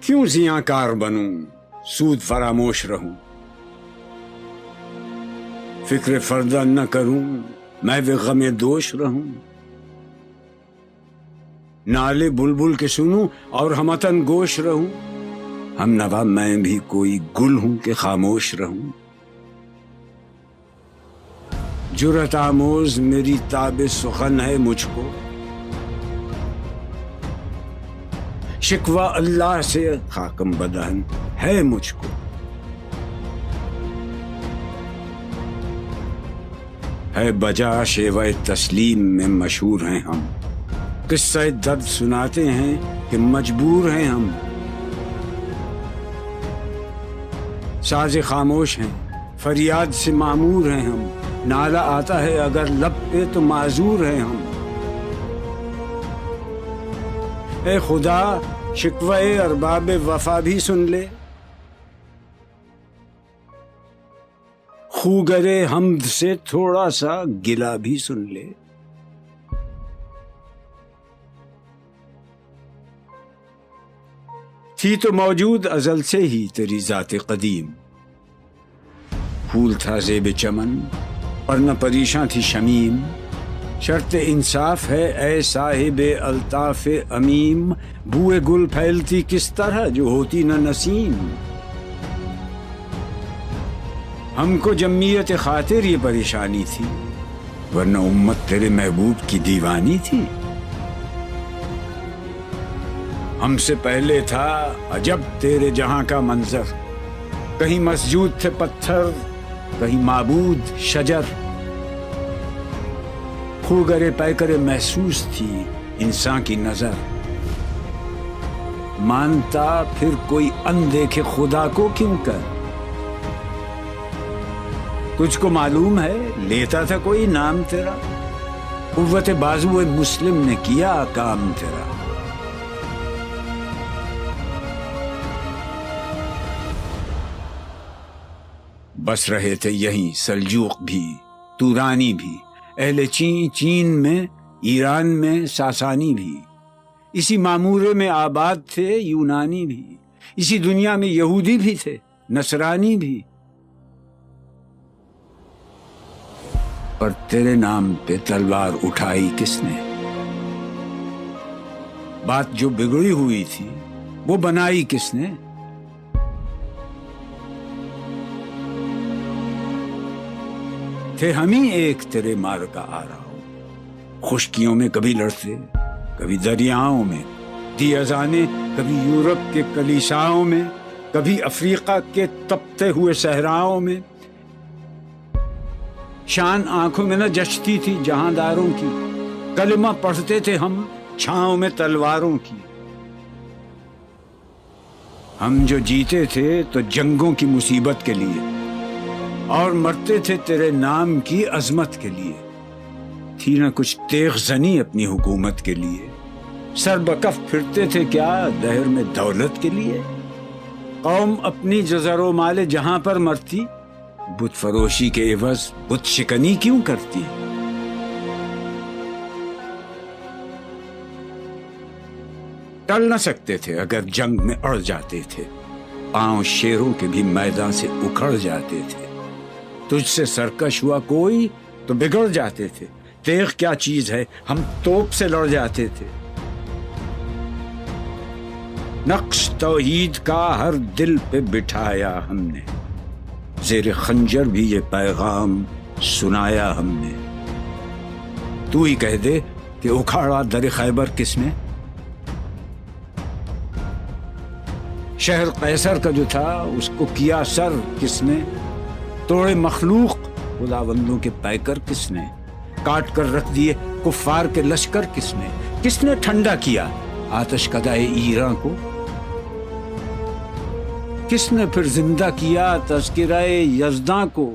کیوں زیاں کار بنوں سود فراموش رہوں، فکر فردہ نہ کروں میں بھی غم دوش رہوں، نالے بلبل کے سنوں اور ہمتن گوش رہوں، ہم نوا میں بھی کوئی گل ہوں کہ خاموش رہوں، جرأت آموز میری تاب سخن ہے مجھ کو، شکوہ اللہ سے خاکم بدہن ہے مجھ کو، ہے بجا شیوہ تسلیم میں مشہور ہیں ہم، قصہ درد سناتے ہیں کہ مجبور ہیں ہم، ساز خاموش ہیں فریاد سے معمور ہیں ہم، نالہ آتا ہے اگر لب پہ تو معذور ہیں ہم، اے خدا شکوہ ارباب وفا بھی سن لے، خوگرے حمد سے تھوڑا سا گلہ بھی سن لے، تھی تو موجود ازل سے ہی تیری ذات قدیم، پھول تھا زیب چمن اور نہ پریشاں تھی شمیم، شرط انصاف ہے اے صاحب الطاف امیم، بوئے گل پھیلتی کس طرح جو ہوتی نہ نسیم، ہم کو جمعیت خاطر یہ پریشانی تھی ورنہ امت تیرے محبوب کی دیوانی تھی، ہم سے پہلے تھا عجب تیرے جہاں کا منظر، کہیں مسجود تھے پتھر کہیں معبود شجر، خوگرے پیکرے محسوس تھی انسان کی نظر، مانتا پھر کوئی اندیکھے خدا کو کیوں کر، تجھ کو معلوم ہے لیتا تھا کوئی نام تیرا، قوت بازو مسلم نے کیا کام تیرا، بس رہے تھے یہیں سلجوق بھی تورانی بھی، اہل چین میں ایران میں ساسانی بھی، اسی معمورے میں آباد تھے یونانی بھی، اسی دنیا میں یہودی بھی تھے نصرانی بھی، پر تیرے نام پہ تلوار اٹھائی کس نے، بات جو بگڑی ہوئی تھی وہ بنائی کس نے، تھے ہم ہی ایک تیرے مار کا آ رہا ہو، خشکیوں میں کبھی لڑتے کبھی دریاؤں میں، دی اذانیں کبھی یورپ کے کلیساؤں میں، کبھی افریقہ کے تپتے ہوئے صحراؤں میں، شان آنکھوں میں نہ جچتی تھی جہانداروں کی، کلمہ پڑھتے تھے ہم چھاؤں میں تلواروں کی، ہم جو جیتے تھے تو جنگوں کی مصیبت کے لیے اور مرتے تھے تیرے نام کی عظمت کے لیے، تھی نہ کچھ تیغ زنی اپنی حکومت کے لیے، سر بکف پھرتے تھے کیا دہر میں دولت کے لیے، قوم اپنی جزر و مال جہاں پر مرتی، بت فروشی کے عوض بت شکنی کیوں کرتی، ٹل نہ سکتے تھے اگر جنگ میں اڑ جاتے تھے، پاؤں شیروں کے بھی میدان سے اکھڑ جاتے تھے، تجھ سے سرکش ہوا کوئی تو بگڑ جاتے تھے، تیغ کیا چیز ہے ہم توپ سے لڑ جاتے تھے، نقش توحید کا ہر دل پہ بٹھایا ہم نے، زیر خنجر بھی یہ پیغام سنایا ہم نے، تو ہی کہہ دے کہ اکھاڑا در خیبر کس نے، شہر قیصر کا جو تھا اس کو کیا سر کس نے، توڑے مخلوق خداوندوں کے پیکر کس نے، کاٹ کر رکھ دیے کفار کے لشکر کس نے ٹھنڈا کیا آتش کدائے ایران کو، کس نے پھر زندہ کیا تذکرہ یزداں کو،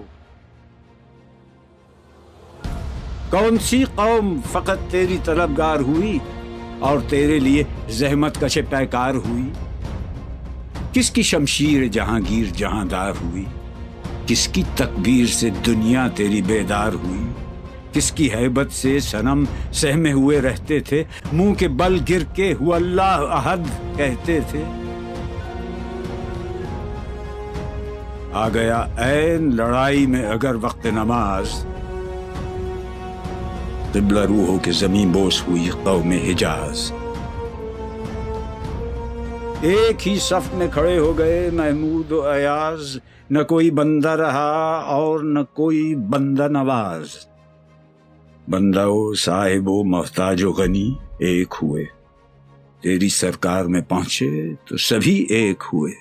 کون سی قوم فقط تیری طلبگار ہوئی اور تیرے لیے زحمت کش پیکار ہوئی، کس کی شمشیر جہانگیر جہاندار ہوئی، کس کی تکبیر سے دنیا تیری بیدار ہوئی، کس کی ہیبت سے صنم سہمے ہوئے رہتے تھے، منہ کے بل گر کے ہو اللہ احد کہتے تھے، آ گیا عین لڑائی میں اگر وقت نماز، قبلہ روح ہو کے زمین بوس ہوئی قوم حجاز۔ ایک ہی صف میں کھڑے ہو گئے محمود و ایاز، نہ کوئی بندہ رہا اور نہ کوئی بندہ نواز۔ بندہ و صاحب و محتاج و غنی ایک ہوئے، تیری سرکار میں پہنچے تو سبھی ایک ہوئے۔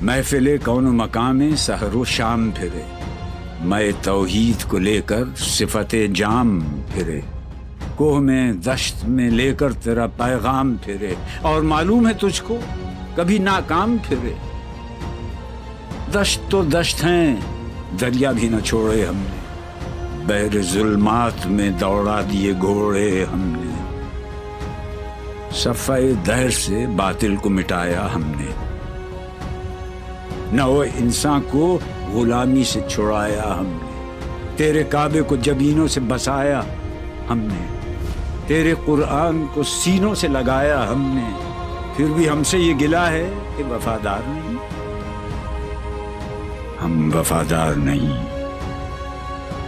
محفل کون و مقام میں سحر و شام پھرے، میں توحید کو لے کر صفت جام پھرے، کوہ میں دشت میں لے کر تیرا پیغام پھرے، اور معلوم ہے تجھ کو کبھی ناکام پھرے۔ دشت تو دشت ہیں، دریا بھی نہ چھوڑے ہم نے، بحر ظلمات میں دوڑا دیے گھوڑے ہم نے، صفحہ دہر سے باطل کو مٹایا ہم نے، نو انسان کو غلامی سے چھڑایا ہم نے، تیرے کعبے کو جبینوں سے بسایا ہم نے، تیرے قرآن کو سینوں سے لگایا ہم نے، پھر بھی ہم سے یہ گلہ ہے کہ وفادار نہیں۔ ہم وفادار نہیں،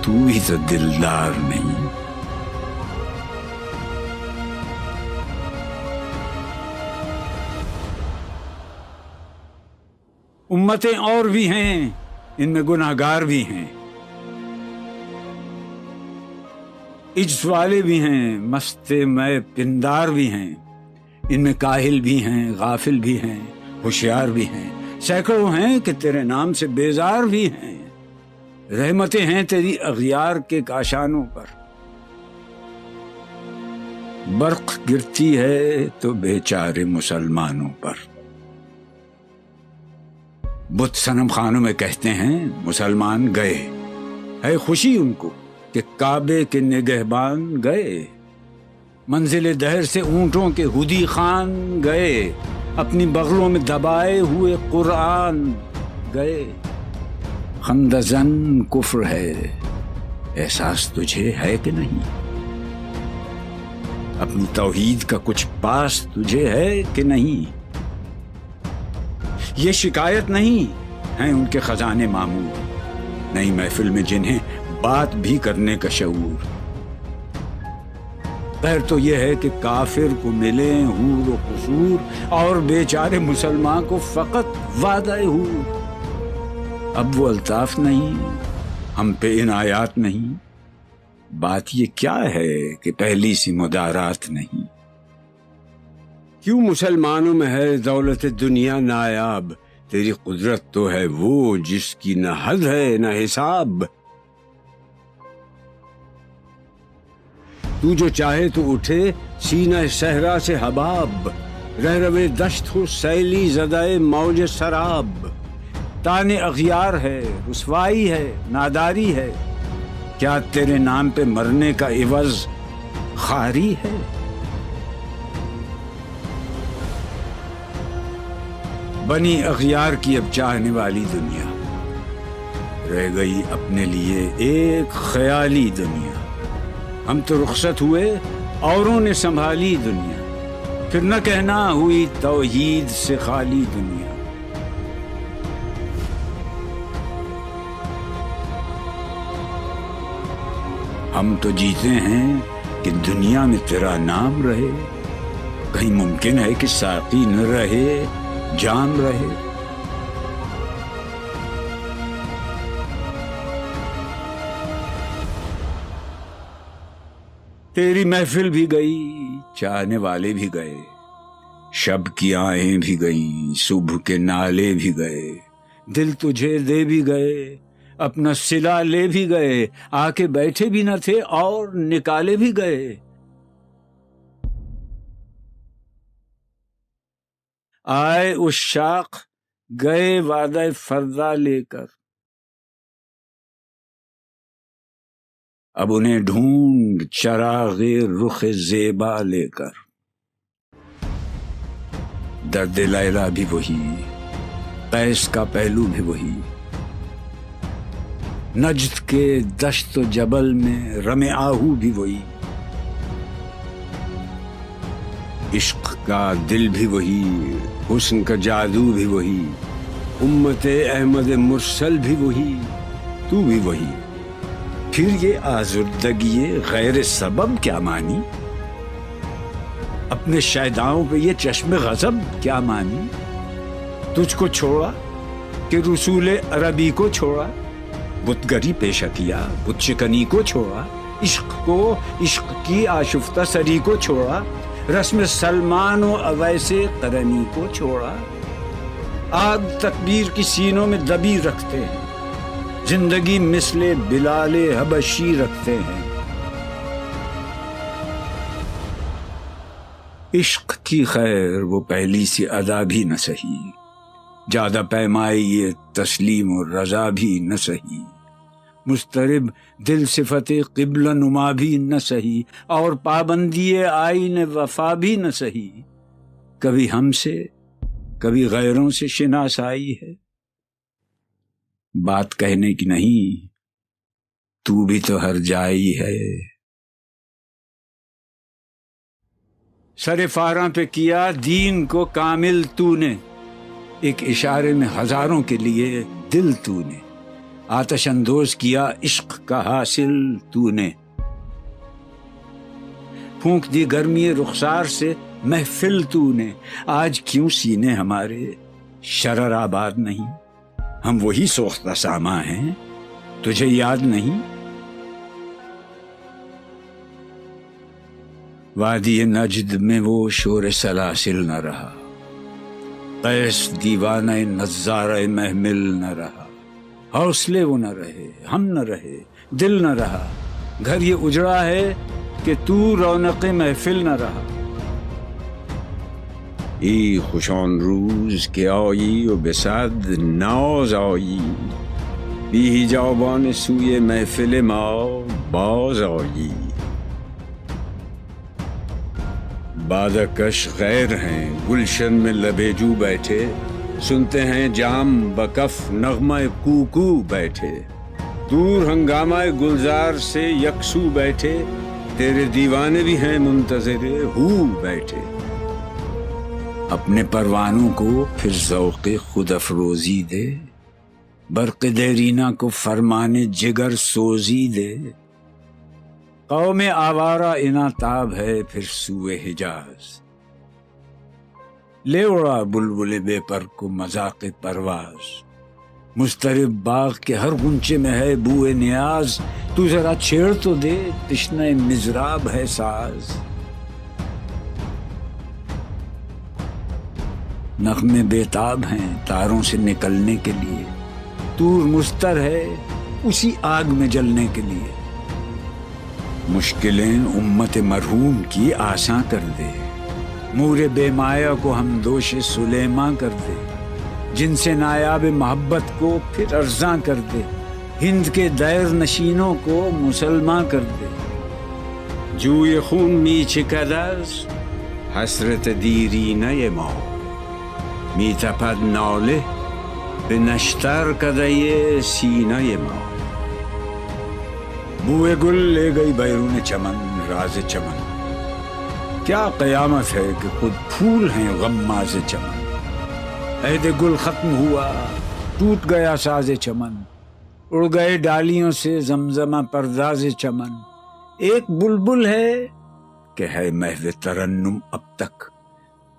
تو ہی تو دلدار نہیں۔ امتیں اور بھی ہیں، ان میں گناہگار بھی ہیں، عجز والے بھی ہیں، مست میں پندار بھی ہیں، ان میں کاہل بھی ہیں، غافل بھی ہیں، ہوشیار بھی ہیں، سینکڑوں ہیں کہ تیرے نام سے بیزار بھی ہیں۔ رحمتیں ہیں تیری اغیار کے کاشانوں پر، برق گرتی ہے تو بیچارے مسلمانوں پر۔ بت صنم خانوں میں کہتے ہیں مسلمان گئے، ہے خوشی ان کو کہ کعبے کے نگہبان گئے، منزل دہر سے اونٹوں کے ہدی خان گئے، اپنی بغلوں میں دبائے ہوئے قرآن گئے۔ خندزن کفر ہے، احساس تجھے ہے کہ نہیں؟ اپنی توحید کا کچھ پاس تجھے ہے کہ نہیں؟ یہ شکایت نہیں ہیں ان کے خزانے معمور، نئی محفل میں جنہیں بات بھی کرنے کا شعور۔ خیر تو یہ ہے کہ کافر کو ملے حور و قصور، اور بیچارے مسلمان کو فقط وعدہ حور۔ اب وہ الطاف نہیں، ہم پہ عنایات نہیں، بات یہ کیا ہے کہ پہلی سی مدارات نہیں۔ کیوں مسلمانوں میں ہے دولت دنیا نایاب، تیری قدرت تو ہے وہ جس کی نہ حد ہے نہ حساب۔ تو جو چاہے تو اٹھے سینہ صحرا سے حباب، رہ روے دشت ہو سیلی زدائے موج سراب۔ تانے اغیار ہے، رسوائی ہے، ناداری ہے، کیا تیرے نام پہ مرنے کا عوض خاری ہے؟ بنی اغیار کی اب چاہنے والی دنیا، رہ گئی اپنے لیے ایک خیالی دنیا۔ ہم تو رخصت ہوئے، اوروں نے سنبھالی دنیا، پھر نہ کہنا ہوئی توحید سے خالی دنیا۔ ہم تو جیتے ہیں کہ دنیا میں تیرا نام رہے، کہیں ممکن ہے کہ ساقی نہ رہے جام رہے۔ تیری محفل بھی گئی، چاہنے والے بھی گئے، شب کی آہیں بھی گئیں، صبح کے نالے بھی گئے، دل تجھے دے بھی گئے، اپنا صلہ لے بھی گئے، آ کے بیٹھے بھی نہ تھے اور نکالے بھی گئے۔ آئے عشاق گئے وعدہ فردا لے کر، اب انہیں ڈھونڈ چراغ رخ زیبا لے کر۔ درد لیلا بھی وہی، قیس کا پہلو بھی وہی، نجد کے دشت و جبل میں رم آہو بھی وہی، عشق کا دل بھی وہی، حسن کا جادو بھی وہی، امت احمد مرسل بھی وہی، تو بھی وہی، پھر یہ آزردگی غیر سبب کیا مانی؟ اپنے شیداؤں پہ یہ چشم غضب کیا مانی؟ تجھ کو چھوڑا کہ رسول عربی کو چھوڑا، بتگری پیشہ کیا، بت شکنی کو چھوڑا، عشق کو، عشق کی آشفتہ سری کو چھوڑا، رسم سلمان و اویس قرنی کو چھوڑا، آگ تکبیر کی سینوں میں دبی رکھتے ہیں، زندگی مثل بلال حبشی رکھتے ہیں۔ عشق کی خیر وہ پہلی سی ادا بھی نہ سہی، زیادہ پیمائی یہ تسلیم و رضا بھی نہ سہی، مضطرب دل صفت قبلہ نما بھی نہ سہی، اور پابندی آئین وفا بھی نہ سہی، کبھی ہم سے کبھی غیروں سے شناسائی ہے، بات کہنے کی نہیں، تو بھی تو ہر جائی ہے۔ سر فاراں پہ کیا دین کو کامل تو نے، ایک اشارے میں ہزاروں کے لیے دل تو نے، آتش اندوز کیا عشق کا حاصل تو نے، پھونک دی گرمی رخسار سے محفل تو نے، آج کیوں سینے ہمارے شرر آباد نہیں؟ ہم وہی سوختہ ساما ہیں، تجھے یاد نہیں؟ وادی نجد میں وہ شور سلاسل نہ رہا، قیس دیوانہ نظارہ محمل نہ رہا، حوصلے وہ نہ رہے، ہم نہ رہے، دل نہ رہا، گھر یہ اجڑا ہے کہ تو رونق محفل نہ رہا۔ ای خوشان روز کہ آیی و بصد ناز آیی، بی حجابان سوی محفل ما باز آیی، بادکش غیر ہیں گلشن میں لبے جو بیٹھے، سنتے ہیں جام بکف نغمہ کوکو بیٹھے، دور ہنگامہ گلزار سے یکسو بیٹھے، تیرے دیوانے بھی ہیں منتظر ہو بیٹھے، اپنے پروانوں کو پھر ذوق خود افروزی دے، برق دیرینہ کو فرمانے جگر سوزی دے، قوم آوارہ اناتاب ہے پھر سوئے حجاز، لے اڑا بلبل بے پر کو مذاق پرواز، مضطرب باغ کے ہر غنچے میں ہے بوئے نیاز، تو ذرا چھیڑ تو دے تشنہ مضراب ہے ساز، نغمے بیتاب ہیں تاروں سے نکلنے کے لیے، طور مستر ہے اسی آگ میں جلنے کے لیے، مشکلیں امت مرحوم کی آساں کر دے، مور بے مایا کو ہم دوش سلیماں کر دے، جن سے نایاب محبت کو پھر ارزاں کر دے، ہند کے دیر نشینوں کو مسلمان کر دے، جوئے خون می چکدز حسرت دیرینہ ما، می تپد ناله به نشتر کدے سینہ ما، بوئے گل لے گئی بیرون چمن راز چمن، کیا قیامت ہے کہ خود پھول ہیں غماز چمن، عہد گل ختم ہوا ٹوٹ گیا ساز چمن، اڑ گئے ڈالیوں سے زمزمہ پرداز چمن، ایک بلبل ہے کہ ہے محو ترنم اب تک،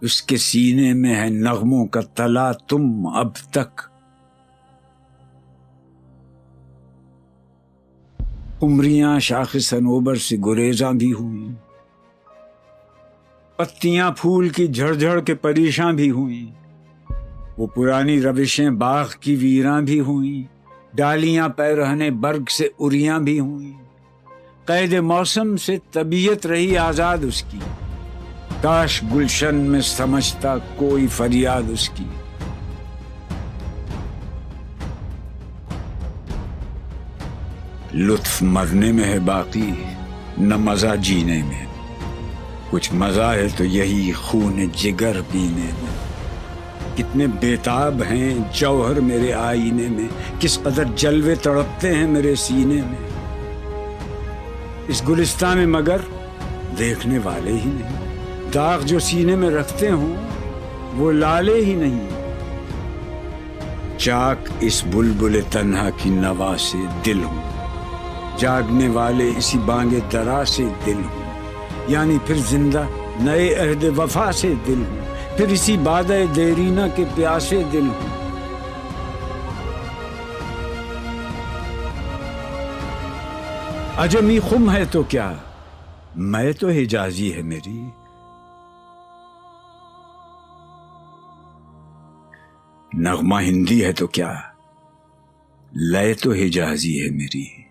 اس کے سینے میں ہے نغموں کا تلا تم اب تک، قمریاں شاخ صنوبر سے گریزاں بھی ہوئیں، پتیاں پھول کی جھڑ جھڑ کے پریشاں بھی ہوئیں، وہ پرانی روشیں باغ کی ویراں بھی ہوئیں، ڈالیاں پیرہنے برگ سے اریاں بھی ہوئیں، قید موسم سے طبیعت رہی آزاد اس کی، کاش گلشن میں سمجھتا کوئی فریاد اس کی، لطف مرنے میں ہے باقی نہ مزہ جینے میں، کچھ مزہ ہے تو یہی خون جگر پینے میں، کتنے بیتاب ہیں جوہر میرے آئینے میں، کس قدر جلوے تڑپتے ہیں میرے سینے میں، اس گلستان میں مگر دیکھنے والے ہی نہیں، داغ جو سینے میں رکھتے ہوں وہ لالے ہی نہیں، چاک اس بلبل تنہا کی نوا سے دل ہوں، جاگنے والے اسی بانگ درا سے دل ہوں، یعنی پھر زندہ نئے عہد وفا سے دل ہوں، پھر اسی بادۂ دیرینہ کے پیاسے دل ہوں۔ عجمی خم ہے تو کیا، میں تو حجازی ہے میری، نغمہ ہندی ہے تو کیا، لے تو حجازی ہے میری۔